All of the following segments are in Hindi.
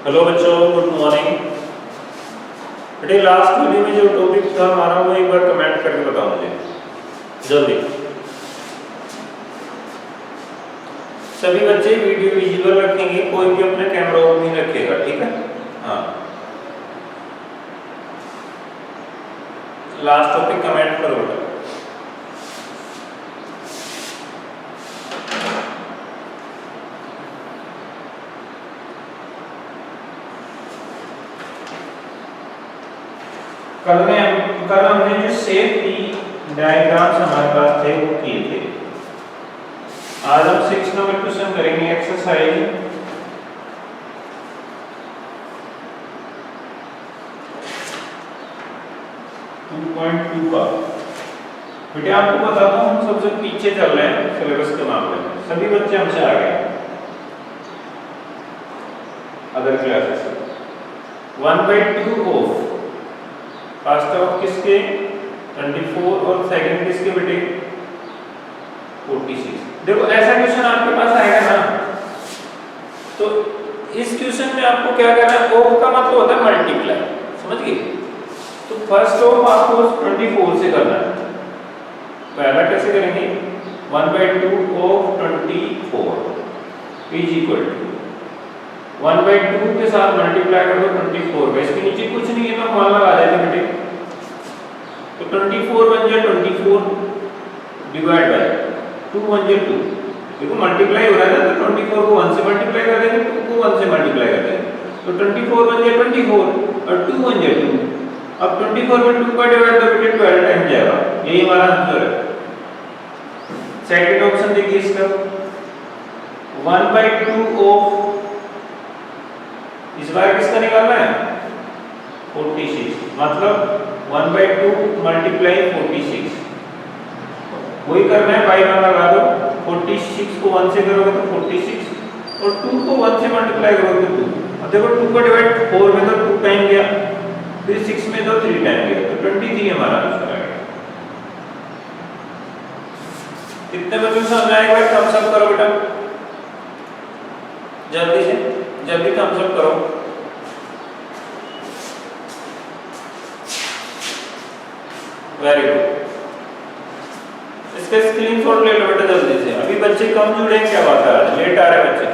हेलो बच्चों, गुड मॉर्निंग। बेटे लास्ट वीडियो में जो टॉपिक था हमारा वो एक बार कमेंट करके बताओ मुझे जल्दी। सभी बच्चे वीडियो विजुअल रखेंगे, कोई भी अपने कैमरा ऑन नहीं रखेगा, ठीक है? हाँ, लास्ट टॉपिक कमेंट करो बेटा। कल हमने जो सेफ्टी डायग्राम्स हमारे पास थे वो किए थे। आज हम 6 नंबर क्वेश्चन करेंगे एक्सरसाइज 2.2 का। बेटे आपको बताता हूँ, हम सबसे पीछे चल रहे हैं सिलेबस के मामले में, सभी बच्चे हमसे आगे हैं अदर क्लासेस से। 1/2 ऑफ फर्स्ट ऑफ किसके 24 और सेकंड किसके बेटे 46। देखो ऐसा क्वेश्चन आपके पास आएगा ना, तो इस क्वेश्चन में आपको क्या करना है, ऑफ का मतलब होता है मल्टीप्लाई, समझ गए? तो फर्स्ट ऑफ आपको 24 से करना है। पहला कैसे करेंगे, 1/2 ऑफ 24 इज इक्वल टू 1/2 के साथ मल्टीप्लाई कर दो 24 का। इसके नीचे कुछ नहीं है तो मान लगा देते बेटे, तो 24 बन जाए 24 डिवाइड बाय 2 बन जाए 2। देखो मल्टीप्लाई हो रहा है ना, तो 24 को 1 से मल्टीप्लाई कर देंगे, 2 को 1 से मल्टीप्लाई कर देंगे, तो 24 बन जाए 24 और 2 बन जाए 2। अब 24 में 2 का डिवाइड तो बेटे 12 टाइम जाएगा, यही हमारा आंसर है। सेकंड ऑप्शन देखिए इसका, 1/2 ऑफ इस बार किसका निकालना है 46, मतलब 1/2 मल्टीप्लाई 46 वही करना है, बाई में लगा दो। 46 को 1 से करोगे तो 46 और 2 को 1 से मल्टीप्लाई करोगे तो 2। अब देखो 2 का डिवाइड 4 में तो 2 टाइम गया, फिर 6 में तो 3 टाइम गया, तो 23 हमारा आंसर आएगा। कितने बच्चों को समझ आएगा? थम्स अप करो बेटा, जल्दी से जल्दी थम्स अप करो। वेरी गुड, इसका स्क्रीनशॉट ले लो बेटा जल्दी से। अभी बच्चे कम जुड़े, क्या बात है, आज लेट आ रहे हैं बच्चे।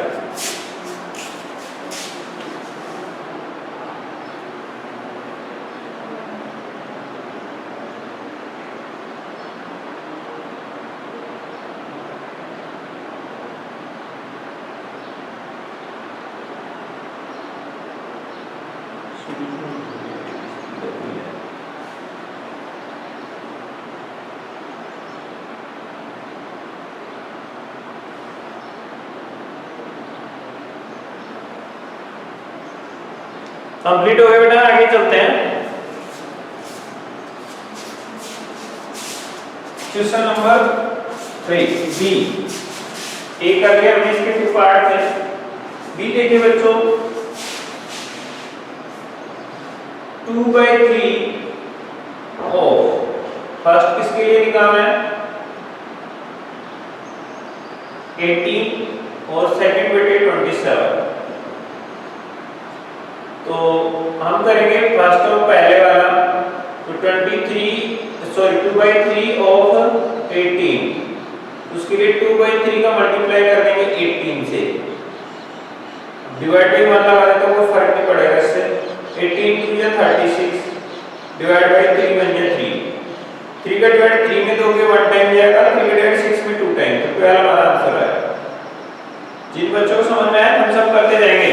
कंप्लीट हो गया बेटा, आगे चलते हैं। Question number 3 B. ए कर लिया हमने, इसके 2 पार्ट थे। बी देखिए बच्चों, 2/3 ऑफ फर्स्ट किसके लिए निकालना है 18 और सेकंड बेटे 27। तो हम करेंगे फर्स्ट ऑफ पहले वाला, तो 2/3 ऑफ 18, उसके लिए 2/3 का मल्टीप्लाई कर देंगे 18 से, डिवाइड बाई 1 लगा देते हैं, कोई फर्क नहीं पड़ेगा इससे। 18 2 या 36 डिवाइड बाई 3 बन जाए 3। 3 का डिवाइड 3 में दोगे 1 टाइम जाएगा, 3 का डिवाइड 6 में 2 टाइम, तो पहला हमारा आंसर आएगा। जिन बच्चों को समझ में आया हम सब करते जाएंगे।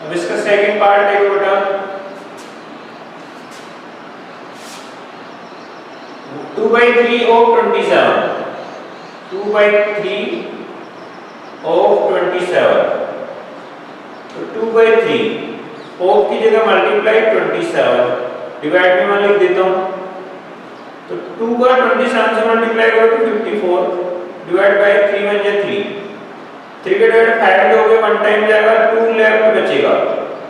अब इसका सेकंड पार्ट देखो बेटा, 2/3 ऑफ 27, 2/3 ऑफ 27, तो 2/3 ऑफ की जगह मल्टीप्लाई 27 डिवाइड में 1 लिख देता हूं, तो 2 का 27 से मल्टीप्लाई करो तो 54 डिवाइड बाय 3 बन जाए 3। 3 का डिवाइड 5 दोगे 1 टाइम जाएगा, 2 लेफ्ट बचेगा,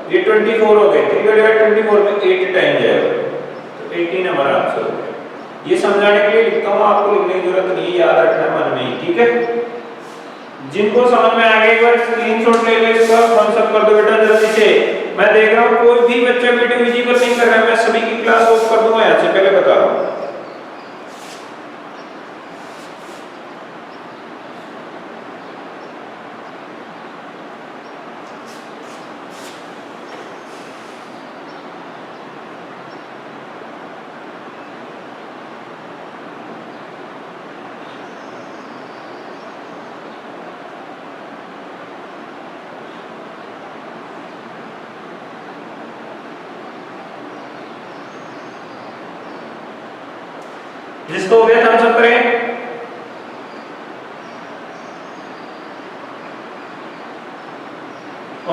ये 24 हो गए। 3 का डिवाइड 24 में 8 टाइम जाएगा, तो 18 हमारा आंसर हो गया। ये समझाने के लिए लिखता हूँ, आपको लिखने की जरूरत नहीं, याद रखना मन में ही, ठीक है? जिनको समझ में आ गया एक बार स्क्रीनशॉट ले लो इसका, थम्स अप कर दो बेटा जल्दी से। मैं देख रहा हूँ कोई भी बच्चा वीडियो विजिबल नहीं कर रहा है, मैं सभी की क्लास ऑफ कर दूंगा यहाँ से, पहले बता रहा हूँ। जिसको हो गया थम्स अप करें।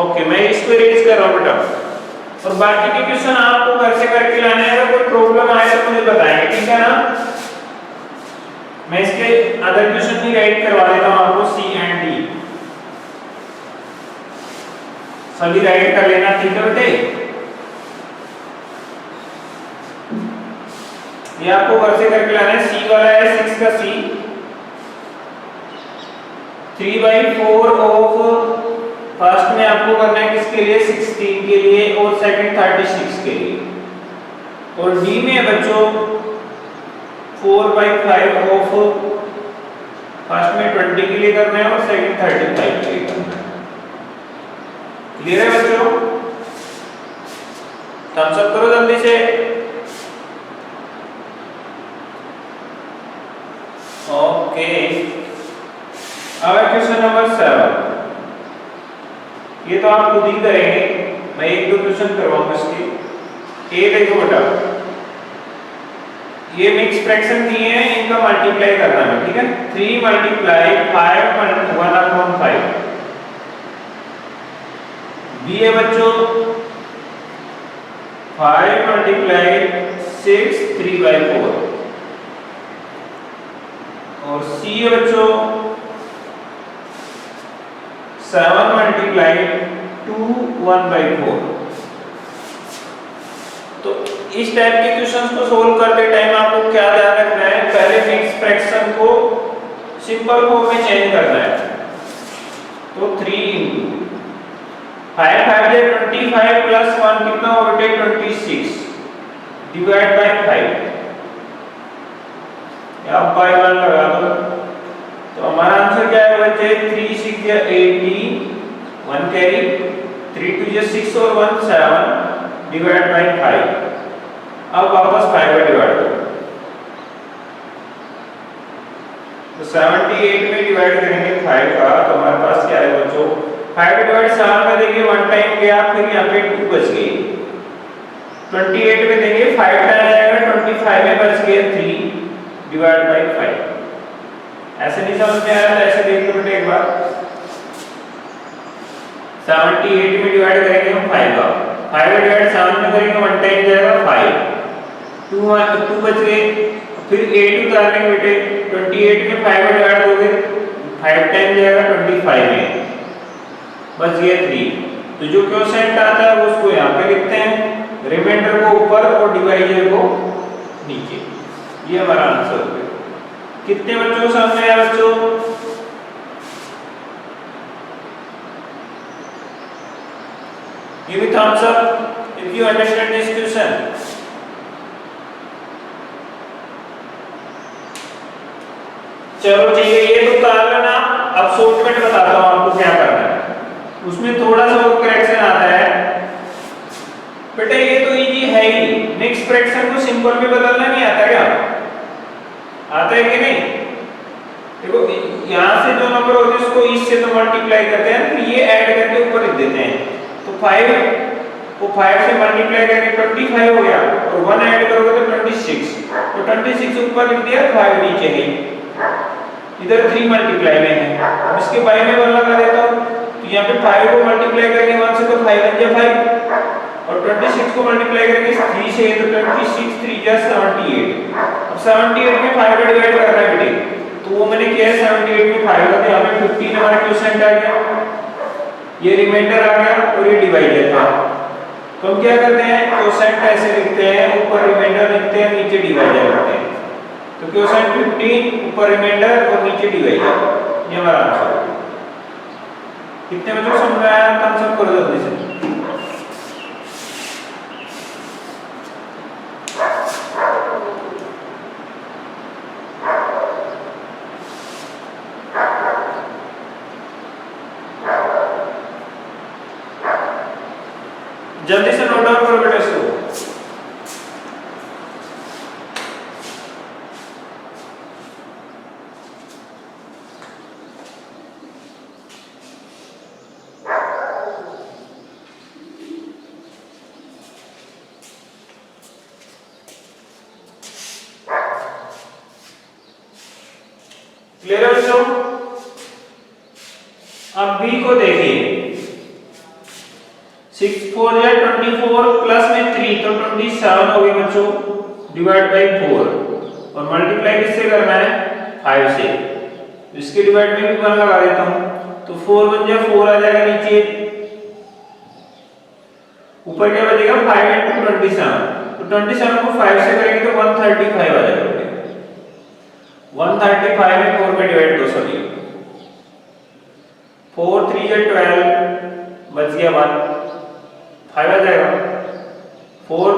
ओके, मैं इसको रेज कर रहा हूं बेटा, और बाकी के क्वेश्चन आपको घर से करके लाने हैं। अगर कोई प्रॉब्लम आए तो मुझे बताएंगे, ठीक है ना। मैं इसके अदर क्वेश्चन भी राइट करवा देता हूं आपको, सी एंड डी सभी राइट कर लेना, ठीक है बेटे। ये आपको घर से करके लाना है। सी वाला है 6 का सी, 3/4 ऑफ फर्स्ट में आपको करना है किसके लिए, 16 के लिए, और सेकंड 36 के लिए। और डी में है बच्चों 4/5 ऑफ फर्स्ट में 20 के लिए करना है और सेकंड 35 के लिए करना है। क्लियर है बच्चों? थम्स अप करो जल्दी से। ओके, अब क्वेश्चन नंबर 7। ये तो आप खुद ही करेंगे, मैं एक दो क्वेश्चन करवाऊंगा इसके। ए देखो बेटा, ये मिक्स फ्रैक्शन दिए हैं, इनका मल्टीप्लाई करना है, ठीक है। 3 मल्टीप्लाई 5 1/5। बी है बच्चों 5 मल्टीप्लाई 6 3/4। और सी है बच्चों 7 मल्टीप्लाई 2 1/4। तो इस टाइप के क्वेश्चंस को सोल्व करते टाइम आपको क्या ध्यान रखना है, पहले मिक्स फ्रैक्शन को सिंपल फॉर्म में चेंज करना है। तो 3 5 5 है 25 प्लस 1 कितना होगा बेटे 26 डिवाइड बाय 5। आप बाय 1 लगा दो, तो हमारा आंसर क्या है बच्चे 3 6 या 18 1 कैरी 3 2 या 6 और 1 7 डिवाइड बाय 5। अब वापस 5 बाय डिवाइड करो, तो 78 में डिवाइड करेंगे 5 का, तो हमारे पास क्या है बच्चों 5 डिवाइड 7 में देंगे 1 टाइम गया, फिर यहाँ पे 2 बच गए। 28 में देंगे 5 टाइम आएगा, 25 में बच गए 3 डिवाइड बाय 5। ऐसे नहीं समझ में आया तो ऐसे देख लो बेटे एक बार। 78 में डिवाइड करेंगे हम 5 का, 5 में डिवाइड 7 में करेंगे 1 टाइम जाएगा 5, 2 बच गए, फिर 8 उतार लेंगे बेटे। 28 में 5 में डिवाइड दोगे 5 टाइम जाएगा 25 में, बच गया 3। तो जो क्वोशिएंट आता है उसको यहाँ पे लिखते हैं, रिमाइंडर को ऊपर और डिवाइजर को नीचे। ये हमारा आंसर है। कितने बच्चों समझ में आया बच्चों? Give me thumbs up if you understand this question. चलो ठीक है, ये तो कर लेना। अब शॉर्टकट बताता हूँ आपको क्या करना है, उसमें थोड़ा सा और करेक्शन आता है बेटा। ये तो इजी है ही, मिक्स फ्रैक्शन को सिंपल में बदलना नहीं आता क्या? आता है कि नहीं? देखो यहाँ से जो नंबर होते हैं उसको इससे तो मल्टीप्लाई करते हैं, फिर ये ऐड करके ऊपर लिख देते हैं। तो 5 को 5 से मल्टीप्लाई करके 25 हो गया, और 1 ऐड करोगे तो 26। तो 26 ऊपर लिख दिया, 5 नीचे है, इधर 3 मल्टीप्लाई में है। अब इसके बाई में 1 लगा देता हूँ, तो यहाँ पे 5 को मल्टीप्लाई करेंगे 1 से तो 5 बन जाए 5, और 26 को मल्टीप्लाई करेंगे 3 से तो 26 3 जा 78। अब 78 में 5 का डिवाइड करना है बेटे, तो वो मैंने किया है 78 में 5 का, तो यहाँ पे 15 हमारा क्वोशिएंट आ गया, ये रिमाइंडर आ गया और ये डिवाइडर था। तो हम क्या करते हैं, क्वोशिएंट ऐसे लिखते हैं, ऊपर रिमाइंडर लिखते हैं, नीचे डिवाइडर लिखते हैं। तो क्वोशिएंट 15 ऊपर रिमाइंडर और नीचे डिवाइडर, ये हमारा आंसर है। कितने बच्चों को समझ में आया? थम्स अप करो जल्दी से। जल्दी से नोट डाउन करो बेटा इसको। क्लियर है बच्चों? अब बी को देखिए, 6 4 या 24 प्लस में 3 तो 27 होगी बच्चों, डिवाइड बाई 4 और मल्टीप्लाई किससे करना है? 5 से। इसके डिवाइड में भी 1 लगा देता हूं, तो 4 1 जा 4 आ जाएगा नीचे, ऊपर क्या बचेगा? 5 into 27, तो 27 को 5 से करेंगे तो 135 आ जाएगा। 135 में 4 में डिवाइड 2 सॉरी 4 3 या 12 बच गया 1 5 आ जाएगा। 4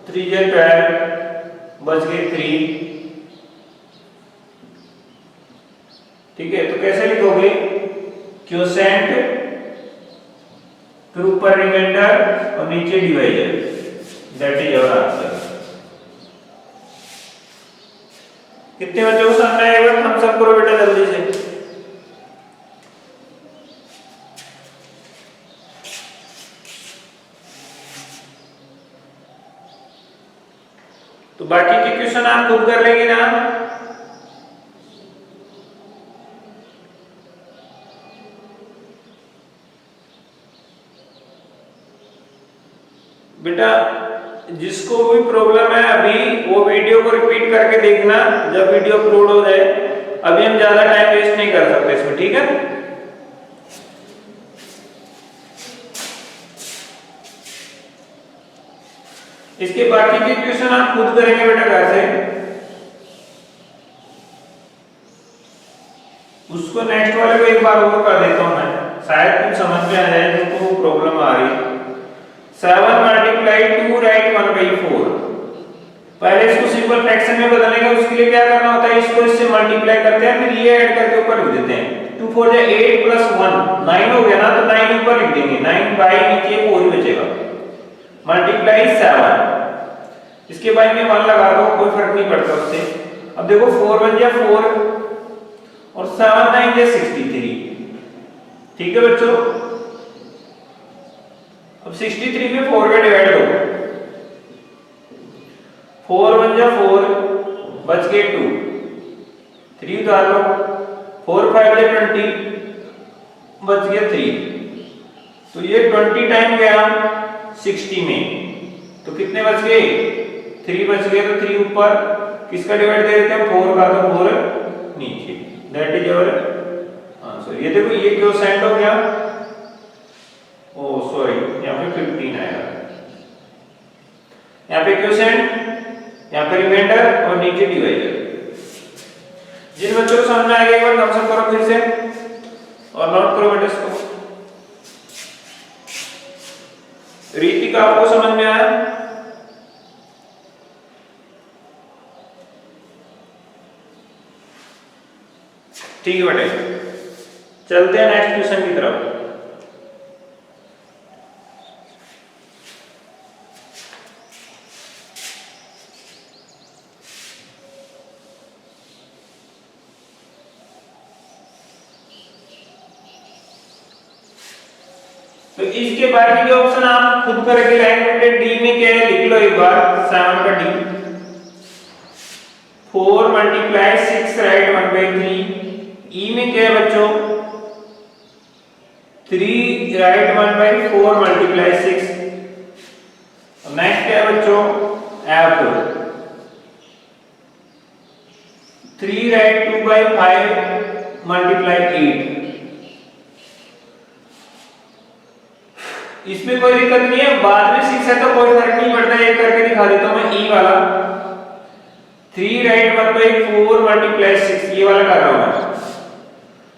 3 या 12 बच गए 3। ठीक है, तो कैसे लिखोगे? क्वोशेंट, फिर ऊपर रिमाइंडर और नीचे divisor, that is our answer. कितने बच्चों को समझ आएगा? थम्स अप करो बेटा जल्दी से। तो बाकी के क्वेश्चन आप खुद कर लेंगे ना? बेटा जिसको भी प्रॉब्लम है अभी वो वीडियो को रिपीट करके देखना जब वीडियो अपलोड हो जाए। अभी हम ज्यादा टाइम वेस्ट नहीं कर सकते इसमें, ठीक है? इसके बाकी के क्वेश्चन आप खुद करेंगे बेटा घर से। उसको नेक्स्ट वाले को एक बार और कर देता हूं मैं, शायद कुछ समझ में आ जाए जिनको प्रॉब्लम आ रही है। 7 मल्टीप्लाई 2 राइट 1/4। पहले इसको सिंपल फ्रैक्शन में बदलने का उसके लिए क्या करना होता है? इसको इससे मल्टीप्लाई करते हैं, फिर ये ऐड करके ऊपर लिख देते हैं। 2 4 जा 8 प्लस 1 9 हो गया ना, तो 9 ऊपर लिख देंगे, 9 बाई नीचे 4 बचेगा, मल्टीप्लाई 7। इसके बाद में 1 लगा दो, कोई फर्क नहीं पड़ता उससे। अब देखो 4 1 जा 4 और 7 9 जा 63। ठीक है बच्चों? अब 63 में 4 में डिवाइड हो, 4 1 जा 4 बच गए 2, 3 उतार लो, 4 5 जा 20 बच गया 3। तो ये 20 टाइम गया 60 में, तो कितने बच गए? 3 बच गए। तो 3 ऊपर, किसका डिवाइड दे देते हैं? 4 का, तो 4 नीचे, दैट इज आवर आंसर। ये देखो ये क्वोशेंट हो गया, ओ सॉरी यहाँ पे 15 आएगा, यहाँ पे क्वोशेंट, यहाँ पे रिमाइंडर और नीचे डिवाइजर। जिन बच्चों को समझ में आएगा एक बार थम्स अप करो फिर से और नोट करो बेटा इसको। रीतिका आपको समझ में आया? ठीक है बेटे, चलते हैं नेक्स्ट क्वेश्चन की तरफ। तो इसके बाकी के ऑप्शन आप खुद करके लाएंगे। डी में क्या है लिख लो एक बार, 7 का डी। 4 multiply 6 right 1/3। ई में क्या है बच्चों? 3 राइट 1/4 मल्टीप्लाई 6। नेक्स्ट क्या है बच्चों? F 3 right 2/5 multiply 8। इसमें कोई दिक्कत नहीं है, बाद में 6 है तो कोई फर्क नहीं पड़ता, एक करके दिखा देता हूं मैं। ई वाला 3 राइट 1/4 मल्टीप्लाई 6 ये वाला कर रहा हूं मैं।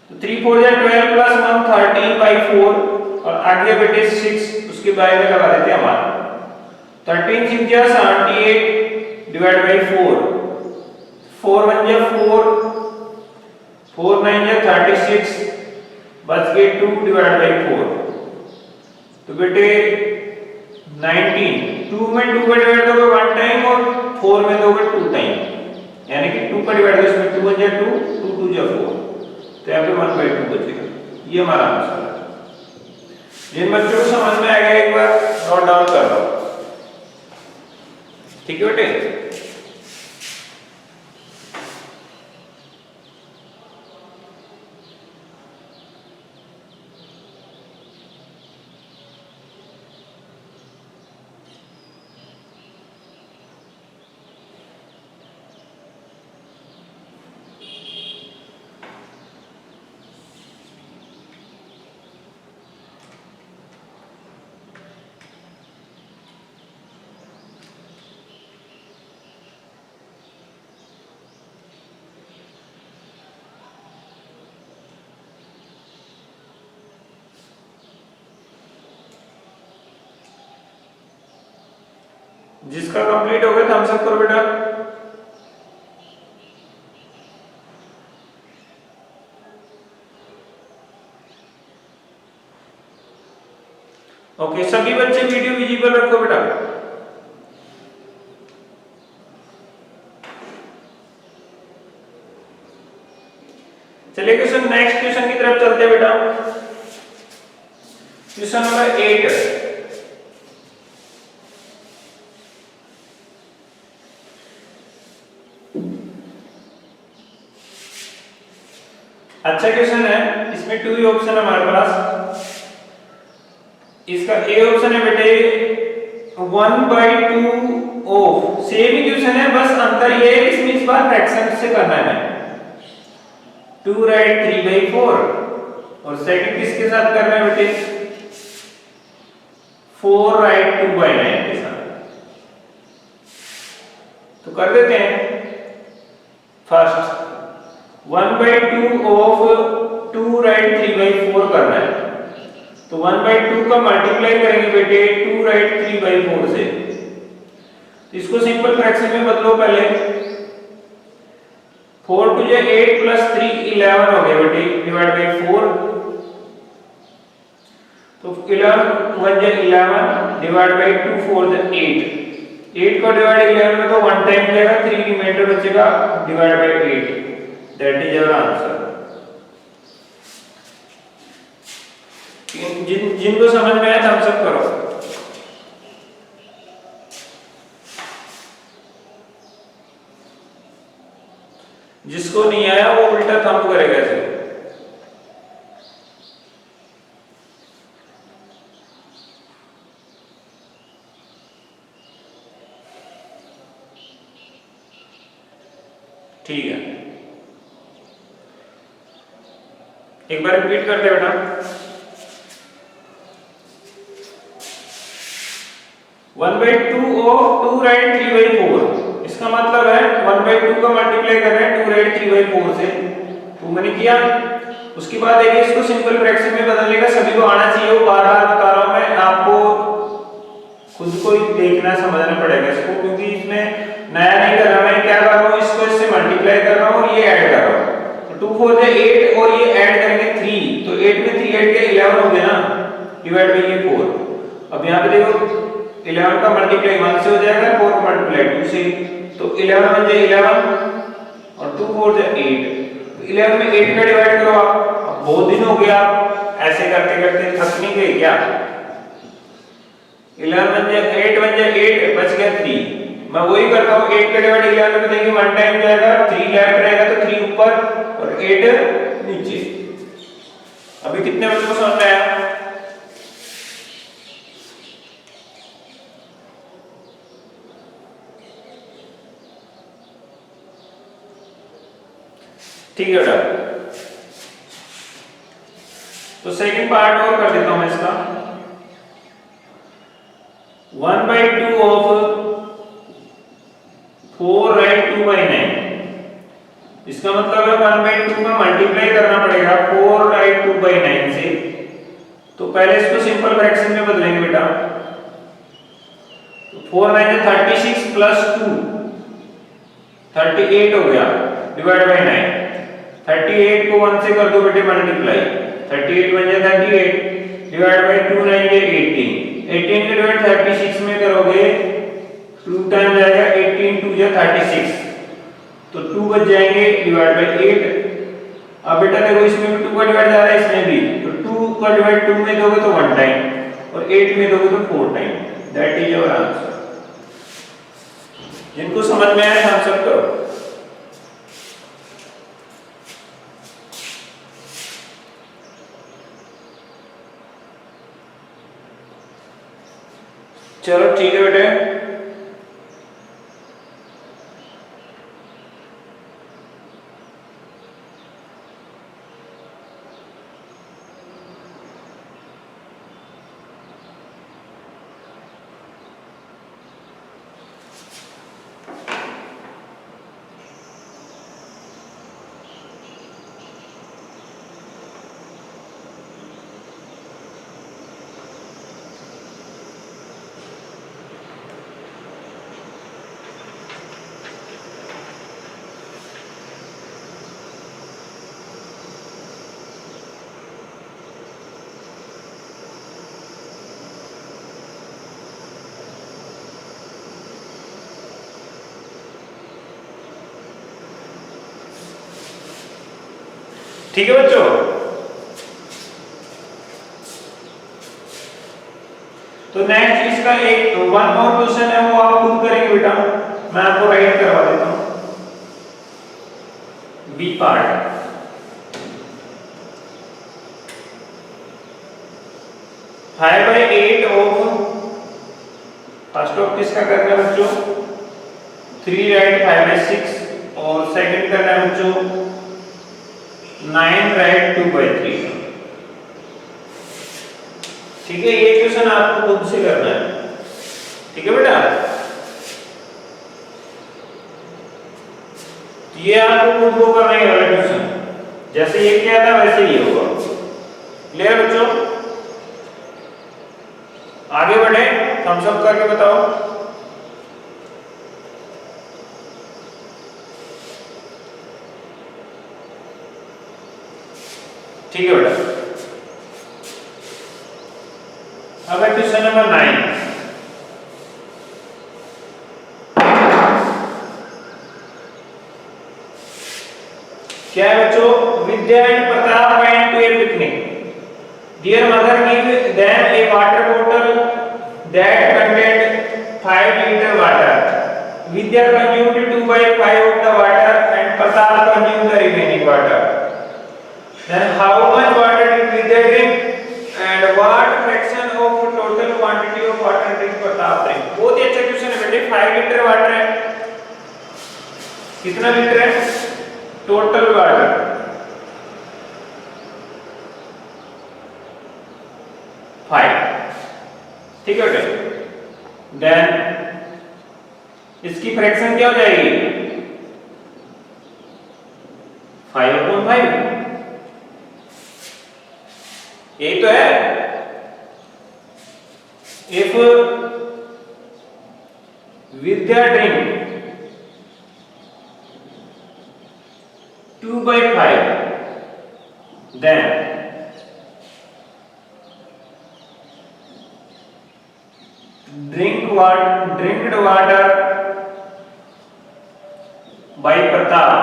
तो 3 4 जा 12 प्लस 1 13/4 4 और आगे बेटे 6 उसके बाय में लगा देते हैं हमारा 13 6 जा 78 डिवाइड बाय 4 4 1 जा 4 4 9 जा 36 बच गए 2 डिवाइड बाय 4 तो बेटे 19 2 में 2 का डिवाइड दोगे 1 टाइम और 4 में दोगे 2 टाइम यानी कि 2 का डिवाइड इसमें 2 1 जा 2 2 2 जा 4 तो यहाँ पे 1/2 बचेगा। ये हमारा आंसर है। जिन बच्चों को समझ में आएगा एक बार नोट डाउन कर लो, ठीक है बेटे। जिसका कंप्लीट हो गया थम्स अप करो बेटा। ओके सभी बच्चे वीडियो विजिबल रखो बेटा। चलिए क्वेश्चन नेक्स्ट क्वेश्चन की तरफ चलते हैं बेटा। क्वेश्चन नंबर 8 अच्छा क्वेश्चन है। इसमें 2 ही ऑप्शन है हमारे पास। इसका ए ऑप्शन है बेटे 1/2 ऑफ सेम ही क्वेश्चन है, बस अंतर ये है इसमें इस बार फ्रैक्शन से करना है 2 राइट 3/4 और सेकंड किसके साथ करना है बेटे 4 राइट 2/9 के साथ। तो कर देते हैं। फर्स्ट 1/2 ऑफ 2 राइट 3/4 करना है तो 1/2 का मल्टीप्लाई करेंगे बेटे 2 राइट 3/4 से। इसको सिंपल फ्रैक्शन में बदलो पहले 4 2 जा 8 प्लस 3 11 हो गया बेटे डिवाइड बाय 4 तो 11 1 जा 11 डिवाइड बाय 2 4 जा 8 को डिवाइड 11 में तो 1 टाइम जाएगा 3 रिमाइंडर बचेगा divide by 8 that is our answer. जिनको समझ में आया थम्स अप करो। जिसको नहीं आया वो उल्टा थंब करेगा ऐसे। ठीक है एक बार रिपीट करते बेटा। One by two of 2 right 3/4 इसका मतलब है 1/2 का मल्टीप्लाई कर रहे हैं 2 राइट 3/4 से 2 मैंने किया। उसके बाद देखिए इसको सिंपल फ्रैक्शन में बदलने का सभी को आना चाहिए। वो बार-बार बता रहा हूं मैं आपको, खुद को ही देखना समझना पड़ेगा इसको, क्योंकि इसमें नया नहीं कर रहा मैं। क्या कर रहा हूं इसको इससे मल्टीप्लाई कर रहा हूं और ये ऐड कर रहा हूं तो 2 4 जा 8 और ये ऐड करेंगे 3 तो 8 में 3 ऐड किया 11 हो गया ना डिवाइड बाय ये 4। अब यहां पे देखो 11 का मल्टीप्लाई 1 से हो जाएगा 4 का मल्टीप्लाई 2 से तो 11 1 जा 11 और 2 4 जा 8 11 में 8 का डिवाइड करो आप। अब बहुत दिन हो गया आप ऐसे करते करते थक नहीं गए क्या। 11 1 जा 8 1 जा 8 बच गया 3। मैं वही करता हूं 8 का डिवाइड 11 में देखिए 1 टाइम जाएगा 3 लेफ्ट रहेगा तो 3 ऊपर और 8 नीचे। अभी कितने बच्चों को समझ में आया। ठीक है बेटा तो सेकंड पार्ट और कर देता हूं मैं इसका 1/2 ऑफ 4 राइट 2/9 इसका मतलब है 1/2 का मल्टीप्लाई करना पड़ेगा 4 राइट 2/9 से तो पहले इसको सिंपल फ्रैक्शन में बदलेंगे बेटा। 4 9 36 प्लस 2 38 हो गया डिवाइड बाय 9। 38 को 1 से कर दो बेटे मल्टीप्लाई, 38 बन जाए 38 डिवाइड बाय 2 9 ये 18। 18 के डिवाइड 36 में करोगे 2 टाइम जाएगा 18 2 जा 36 तो 2 बच जाएंगे डिवाइड बाय 8। अब बेटा देखो इसमें भी 2 का डिवाइड जा रहा है इसमें भी, तो 2 का डिवाइड 2 में दोगे तो 1 टाइम और 8 में दोगे तो 4 time. That is your answer. जिनको समझ में आया थम्स अप करो। चलो ठीक है बेटे। ठीक है बच्चों। तो नेक्स्ट इसका एक 1 और क्वेश्चन है वो आप खुद करेंगे बेटा, मैं आपको राइट करवा देता हूं। B part 5/8 of first of किसका करना है बच्चों 3 राइट 5/6 और सेकंड करना है बच्चों 9 राइट 2/3। ठीक है, ये क्वेश्चन आपको खुद से करना है। ठीक है बेटा, ये आपको खुद को करना है वाला क्वेश्चन, जैसे ये किया था वैसे ही होगा। क्लियर बच्चों, आगे बढ़े, थम्स अप करके बताओ। ठीक है बेटा, अब है क्वेश्चन नंबर 9। क्या है बच्चों, Vidya and Pratap went to a picnic. Their mother gave them a water bottle that contained 5 liter water. Vidya consumed 2/5 of the water and Pratap consumed the remaining water. Then how much water did Vidya drink and what fraction of total quantity of water did Pratap drink? बहुत ही अच्छा क्वेश्चन है बेटे। 5 लीटर वाटर है, कितना लीटर है टोटल वाटर? 5। ठीक है बेटे, देन इसकी फ्रैक्शन क्या हो जाएगी 5/5, यही तो है। If Vidya drink 2/5 then drinked water by Pratap,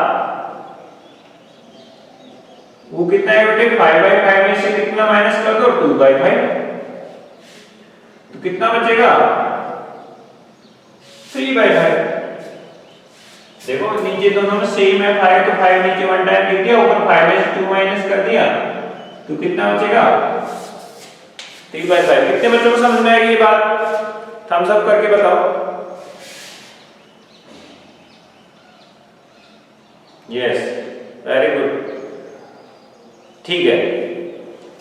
वो कितना है बेटे 5/5 में से कितना माइनस कर दो 2/5, तो कितना बचेगा 3/5। देखो नीचे दोनों में सेम है 5, तो 5 नीचे 1 टाइम लिख दिया, ऊपर 5 में से 2 माइनस कर दिया, तो कितना बचेगा 3/5। कितने बच्चों को समझ में आएगी ये बात? थम्स अप करके बताओ। यस, वेरी गुड, ठीक है।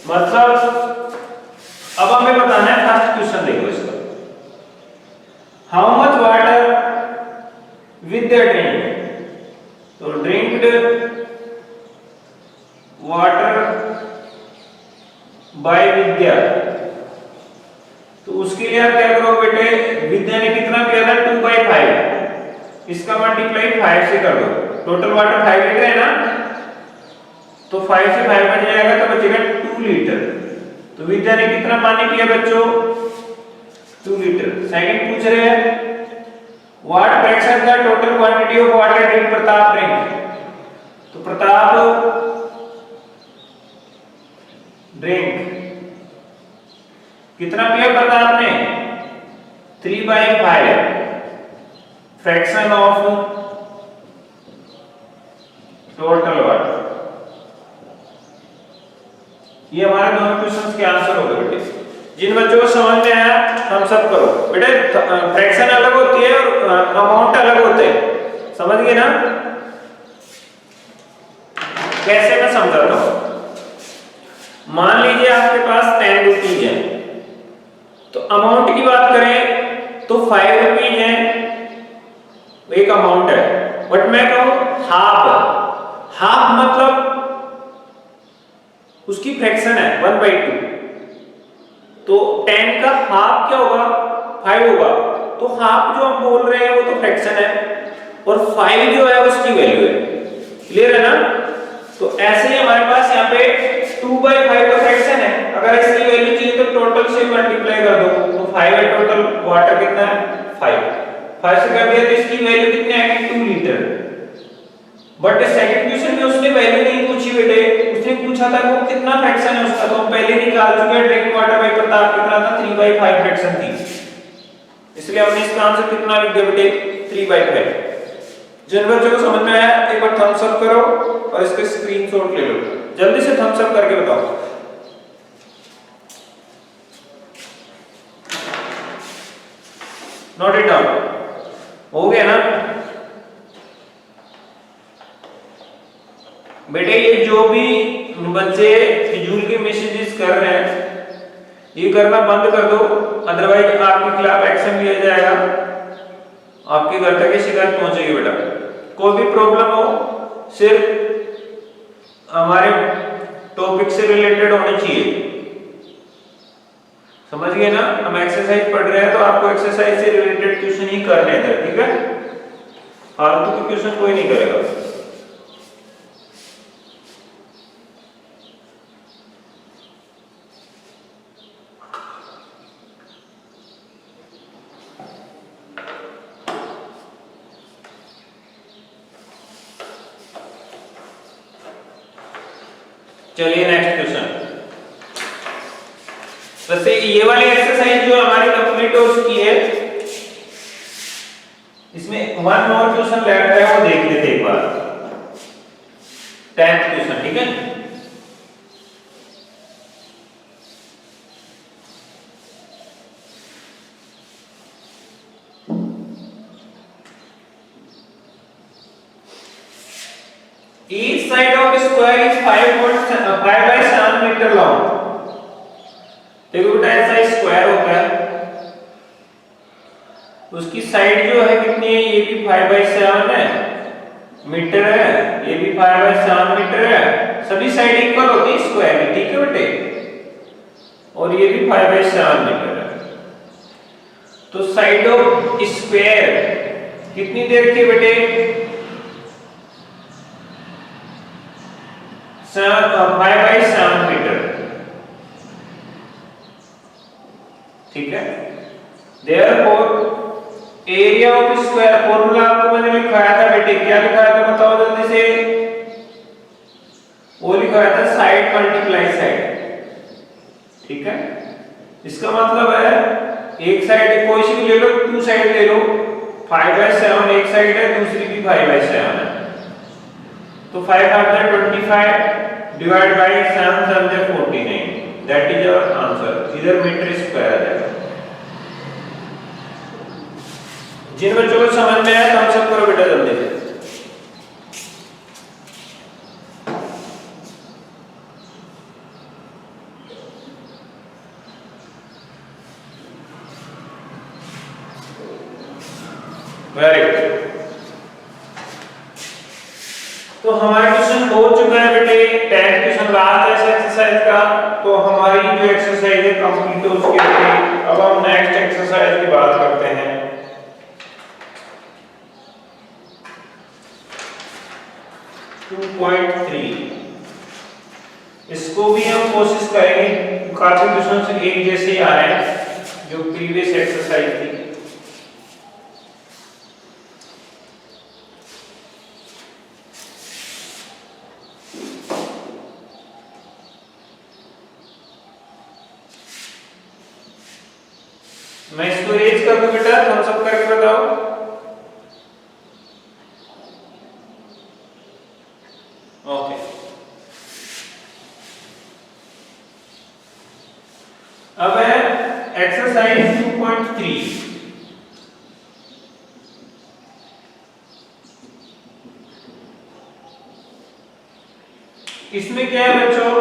मतलब अब हमें बताना है फर्स्ट क्वेश्चन, देखो इसका, how much water with the drink, तो ड्रिंक्ड वाटर बाय विद्या। तो उसके लिए आप क्या करो बेटे, विद्या ने कितना किया था 2/5, इसका मल्टीप्लाई 5 से कर दो। टोटल वाटर 5 लीटर है ना, तो 5 से 5 कट जाएगा तो बचेगा 2 लीटर। तो विद्या ने कितना पानी पिया बच्चों, 2 लीटर। सेकंड पूछ रहे हैं what fraction the total quantity of water drink Pratap drink. तो प्रताप ड्रिंक कितना पिया प्रताप ने, 3/5 फ्रैक्शन ऑफ टोटल वाटर। ये हमारे दोनों क्वेश्चंस के आंसर हो गए बेटे। जिन बच्चों को समझ में आया हम सब करो बेटे। फ्रैक्शन अलग होती है और अमाउंट अलग होते हैं, समझ गए ना। कैसे मैं समझाता हूं। मान लीजिए आपके पास 10 रुपीज है, तो अमाउंट की बात करें तो 5 रुपीज है, एक अमाउंट है। बट मैं कहूं हाफ, हाफ मतलब उसकी फ्रैक्शन है 1/2, तो 10 का हाफ क्या होगा, 5 होगा। तो हाफ जो हम बोल रहे हैं वो तो फ्रैक्शन है, और 5 जो है उसकी वैल्यू है। क्लियर है ना। तो ऐसे ही हमारे पास यहाँ पे 2/5 का फ्रैक्शन है। अगर इसकी वैल्यू चाहिए तो टोटल से मल्टीप्लाई कर दो, तो 5 है टोटल, वाटर कितना है 5 से कर दिया, तो इसकी वैल्यू कितनी आएगी 2 लीटर। बट सेकंड क्वेश्चन में उसने वैल्यू नहीं पूछी बेटे, उसने पूछा था वो कितना फ्रैक्शन है उसका, तो हम पहले निकाल चुके हैं। ड्रिंक वाटर बाय प्रताप कितना था, 3/5 फ्रैक्शन थी, इसलिए हमने इसका आंसर कितना लिख दिया बेटे 3/5। जिन बच्चों को समझ में आया एक बार थम्स अप करो और इसके स्क्रीनशॉट ले लो, जल्दी से थम्स अप करके बताओ। नोट इट डाउन, हो गया ना बेटे। ये जो भी बच्चे फिजूल के मैसेजेस कर रहे हैं ये करना बंद कर दो, अदरवाइज आपके खिलाफ एक्शन लिया जाएगा, आपके घर तक ये शिकायत पहुंचेगी बेटा। कोई भी प्रॉब्लम हो सिर्फ हमारे टॉपिक से रिलेटेड होनी चाहिए, समझ गए ना। हम एक्सरसाइज पढ़ रहे हैं तो आपको एक्सरसाइज से रिलेटेड क्वेश्चन ही करने हैं, ठीक है। फालतू के क्वेश्चन कोई नहीं करेगा। चलिए नेक्स्ट क्वेश्चन। वैसे ये वाली एक्सरसाइज जो हमारी कंप्लीट हो चुकी है, इसमें वन और क्वेश्चन लेफ्ट है, वो देख लेते एक बार। 10th क्वेश्चन, ठीक है। Each side of a square is 5/7 metre long. देखो बेटा ऐसा स्क्वायर होता है, उसकी साइड जो है कितनी है, ये भी 5/7 है मीटर है, ये भी 5/7 मीटर है। सभी साइड इक्वल होती है स्क्वायर की, ठीक है बेटे। और ये भी 5/7 मीटर है। तो साइड ऑफ स्क्वायर कितनी देर की बेटे, 5/7 मीटर, ठीक है। Therefore area of square, formula आपको मैंने लिखाया था बेटे, क्या लिखाया था बताओ जल्दी से। वो लिखाया था साइड मल्टीप्लाई साइड, ठीक है। इसका मतलब है एक साइड कोई सी भी ले लो, 2 साइड ले लो, 5/7 एक साइड है, दूसरी भी 5/7 है। तो 525 divide by 7 7 49, that is our answer. इधर मीटर स्क्वायर आ जाएगा। जिन बच्चों को समझ में आया थम्स अप करो बेटा जल्दी से। Very good. तो हमारा क्वेश्चन हो चुका है बेटे, 10th क्वेश्चन लास्ट है एक्सरसाइज का तो हमारी जो एक्सरसाइज है कंप्लीट हो चुकी है। अब हम नेक्स्ट एक्सरसाइज की बात करते हैं। इसको भी हम कोशिश करेंगे, काफी क्वेश्चन से एक जैसे ही आ रहे हैं जो प्रीवियस एक्सरसाइज थी। मैं इसको रेज कर दूं बेटा, तुम सब करके बताओ। ओके, अब है एक्सरसाइज 2.3। इसमें क्या है बच्चों,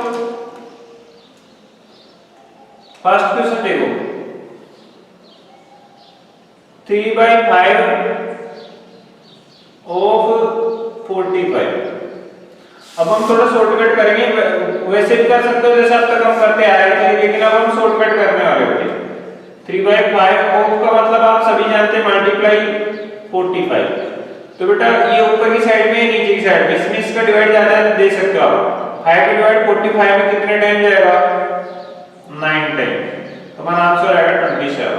फर्स्ट क्वेश्चन देखो, 3/5 ऑफ 45। अब हम थोड़ा शॉर्टकट करेंगे, वैसे भी कर सकते हो जैसे अब तक हम करते आए थे, लेकिन अब हम शॉर्टकट करने वाले होंगे। 3/5 ऑफ का मतलब आप सभी जानते हैं मल्टीप्लाई 45। तो बेटा ये ऊपर की साइड में नीचे की साइड में, इसमें इसका डिवाइड ज्यादा है दे सकते हो आप। 5 का डिवाइड 45 में कितने टाइम जाएगा, 9 टाइम। तो हमारा आंसर आएगा 27।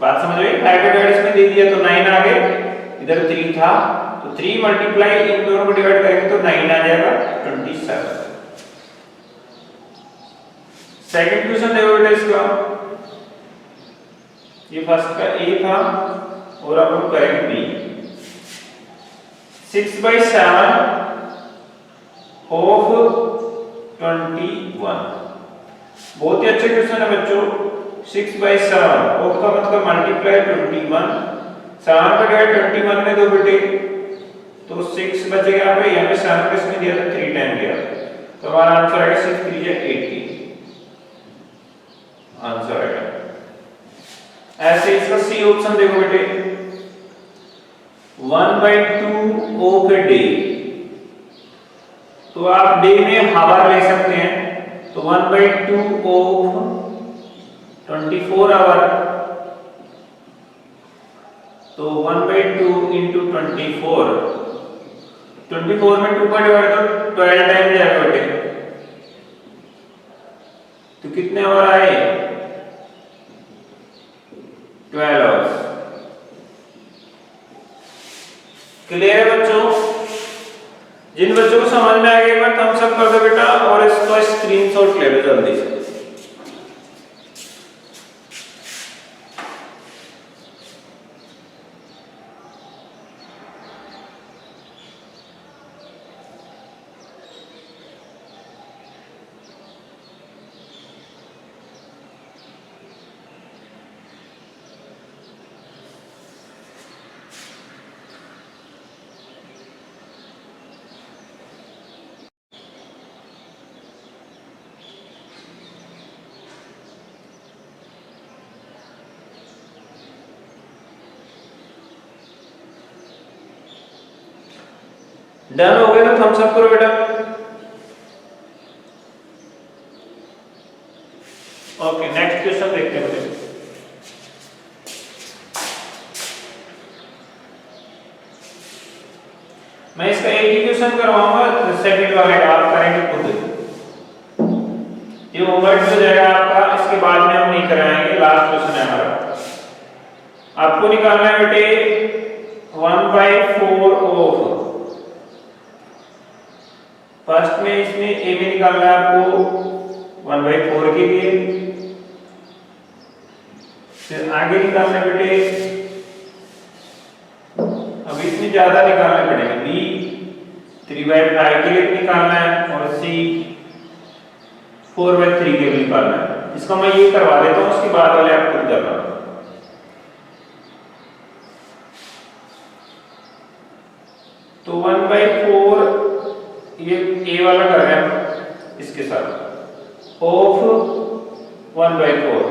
बात समझ रहे? 5 का डिवाइड इसमें दे दिया तो 9 आ गए, इधर 3 था तो 3 मल्टीप्लाई इन दोनों को डिवाइड करेंगे तो 9 आ जाएगा 27। सेकंड क्वेश्चन देखो बेटा इसका, ये फर्स्ट का ए था और अब हम करेंगे बी। 6/7 ऑफ 21। बहुत ही अच्छे क्वेश्चन है बच्चों। 6/7 ऑफ का मतलब मल्टीप्लाई 21, 7 का डिवाइड 21 में दो बेटे तो 6 बचेगा। यहाँ पे 7 किसने दिया था, 3 टाइम दिया, तो हमारा आंसर आएगा 6 3 जा 80 आंसर आएगा। ऐसे इसका सी ऑप्शन देखो बेटे, 1/2 ऑफ ए डे। तो आप डे में हावर ले सकते हैं, तो 1/2 ऑफ 24 आवर, तो 1/2 इंटू 24, 24 में 2 का डिवाइड तो 12 टाइम जाएगा बेटे, तो कितने आवर आए, 12 आवर्स। क्लियर है बच्चों? जिन बच्चों को समझ में आ गया एक बार थम्स अप कर दो बेटा, और इसको स्क्रीनशॉट ले लो जल्दी से। डन हो गया तो थम्स अप करो बेटा। ओके, नेक्स्ट क्वेश्चन देखते हैं बेटे। मैं इसका एक ही क्वेश्चन करवाऊंगा, सेकंड वाले का आप करेंगे खुद। ये होमवर्क हो जाएगा आपका, इसके बाद में हम नहीं कराएंगे, लास्ट क्वेश्चन है हमारा। आपको निकालना है बेटे 1/4 ऑफ, फर्स्ट में इसमें ए में निकालना है आपको 1/4 के लिए, फिर आगे निकालना है बेटे, अब इसमें ज्यादा निकालने पड़ेंगे, बी 3/5 के लिए निकालना है, और सी 4/3 के लिए निकालना है। इसको मैं ये करवा देता हूँ, उसके बाद वाले आप खुद करना। तो 1/4 ये ए वाला कर रहे हैं इसके साथ, ऑफ 1/4,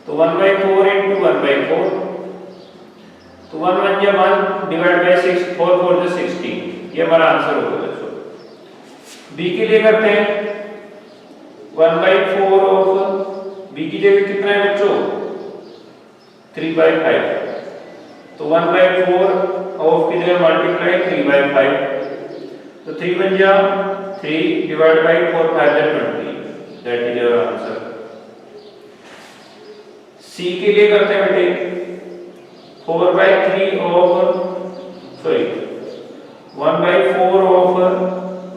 तो 1/4 इंटू 1/4, तो 1 1 या 1 डिवाइड बाय 6, 4 4 जो 16, ये हमारा आंसर होगा बच्चों। बी के लिए करते हैं, 1/4 ऑफ b की जगह कितना है बच्चों 3/5, तो 1/4 ऑफ की जगह मल्टीप्लाई 3/5, तो 3 बन जा 3 divide by 4 5 20, that is your answer. C के लिए करते हैं बेटे 4/3 ऑफ सॉरी 1/4 ऑफ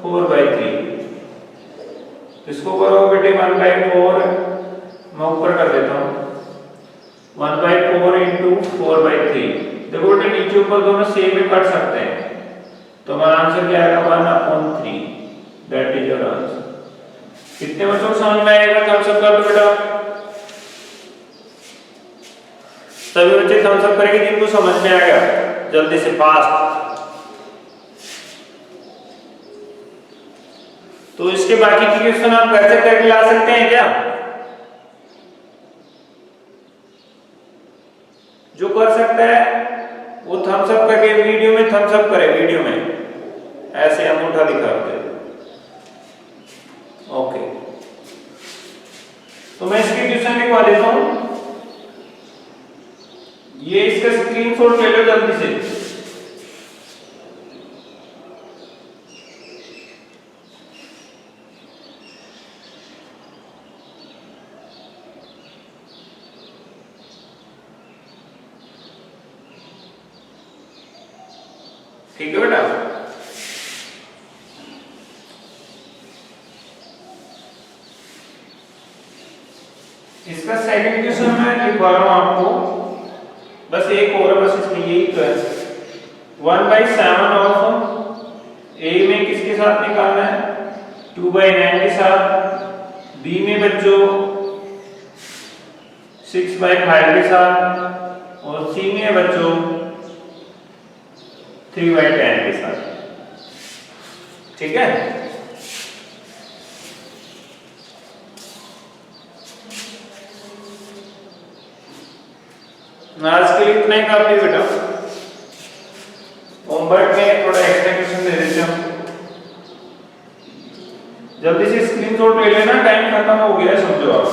4/3, इसको करो बेटे 1/4 मैं ऊपर कर देता हूँ 1/4 इंटू 4/3। देखो बेटे नीचे ऊपर दोनों सेम में कट सकते हैं, तो हमारा आंसर क्या आएगा 1/3, दैट इज योर आंसर। कितने बच्चों समझ में आएगा? थम्स अप कर दो बेटा, सभी बच्चे थम्स अप करेंगे जिनको समझ में आएगा, जल्दी से फास्ट। तो इसके बाकी के क्वेश्चन आप घर से करके ला सकते हैं क्या? जो कर सकता है वो थम्स अप करके वीडियो में थम्स अप करे, वीडियो में ऐसे अंगूठा दिखाते। ओके, तो मैं इसके क्वेश्चन लिखवा देता हूं, ये इसका स्क्रीनशॉट ले लो जल्दी से। ठीक है बेटा, इसका सेकंड क्वेश्चन मैं लिखवा रहा हूं आपको, बस एक और, बस इसमें यही तो है 1/7 ऑफ ए में किसके साथ निकालना है 2/9 के साथ, बी में बच्चों 6/5 के साथ, और सी में बच्चों 3/10 के साथ। ठीक है, आज के लिए इतना ही काफी बेटा, होमवर्क में थोड़ा एक्स्ट्रा क्वेश्चन दे देते हैं, जल्दी से स्क्रीनशॉट ले लेना, टाइम खत्म हो गया है समझो आप।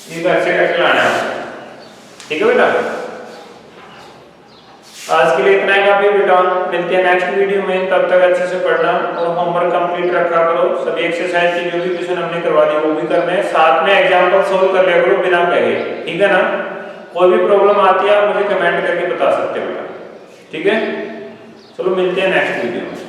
ये अच्छे करके लाना है, ठीक है बेटा। आज के लिए इतना ही काफी बेटा, मिलते हैं नेक्स्ट वीडियो में, तब तक अच्छे से पढ़ना और होमवर्क कंप्लीट रखा करो। सभी एक्सरसाइज की जो भी क्वेश्चन हमने करवा दी वो भी करने हैं, साथ में एग्जाम्पल सोल्व कर लिया करो बिना कहे, ठीक है ना। कोई भी प्रॉब्लम आती है आप मुझे कमेंट करके बता सकते हो बेटा, ठीक है। चलो मिलते हैं नेक्स्ट वीडियो में।